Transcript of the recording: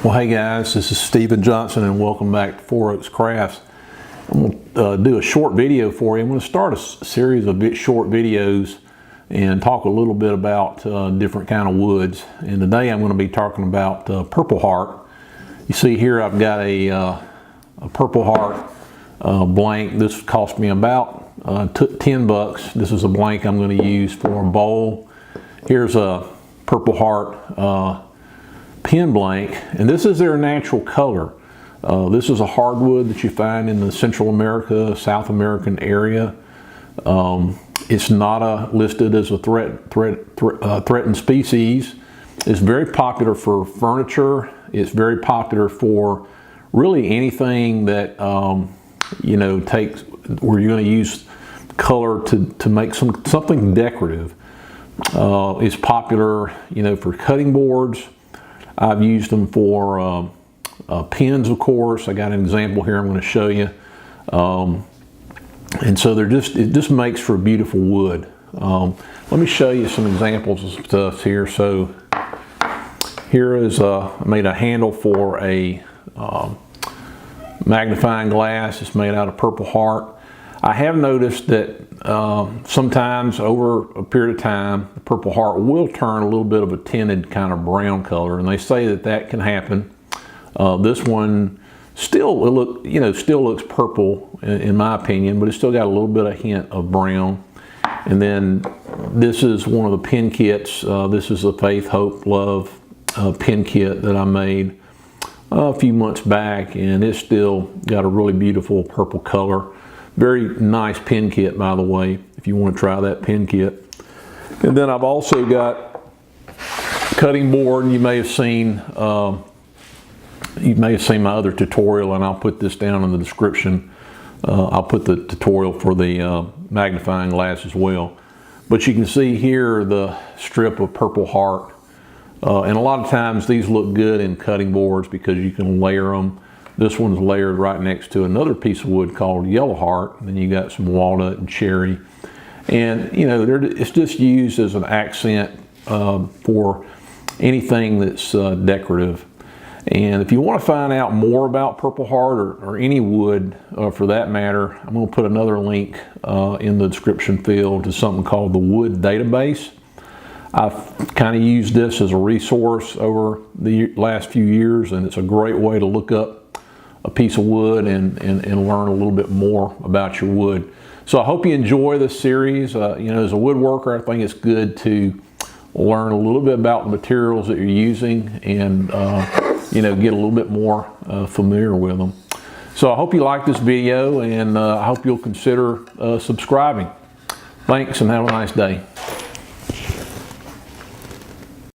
Well, hey guys, this is Stephen Johnson and welcome back to 4 Oaks Crafts. I'm going to do a short video for you. I'm going to start a series of short videos and talk a little bit about different kind of woods. And today I'm going to be talking about Purpleheart. You see here I've got a Purpleheart blank. This cost me about 10 bucks. This is a blank I'm going to use for a bowl. Here's a Purpleheart pen blank, and this is their natural color. This is a hardwood that you find in the Central America, South American area. It's not listed as a threatened species. It's very popular for furniture. It's very popular for really anything that you know, takes where you're going to use color to make something decorative. It's popular, you know, for cutting boards. I've used them for pens, of course. I got an example here I'm going to show you. And so it just makes for beautiful wood. Let me show you some examples of stuff here. So here is I made a handle for a magnifying glass. It's made out of Purpleheart. I have noticed that sometimes over a period of time, the Purpleheart will turn a little bit of a tinted kind of brown color, and they say that that can happen. This one still looks purple in my opinion, but it's still got a little bit of hint of brown. And then this is one of the pen kits. This is a Faith, Hope, Love pen kit that I made a few months back, and it's still got a really beautiful purple color. Very nice pen kit, by the way, if you want to try that pen kit. And then I've also got cutting board. You may have seen my other tutorial, and I'll put this down in the description. I'll put the tutorial for the magnifying glass as well. But you can see here the strip of Purpleheart. And a lot of times these look good in cutting boards because you can layer them. This one's layered right next to another piece of wood called Yellowheart. And then you got some walnut and cherry. And you know, it's just used as an accent for anything that's decorative. And if you want to find out more about Purpleheart or any wood for that matter, I'm going to put another link in the description field to something called the Wood Database. I've kind of used this as a resource over the last few years, and it's a great way to look up a piece of wood and learn a little bit more about your wood. So I hope you enjoy this series. You know, as a woodworker, I think it's good to learn a little bit about the materials that you're using and you know, get a little bit more familiar with them. So I hope you like this video, and I hope you'll consider subscribing. Thanks, and have a nice day.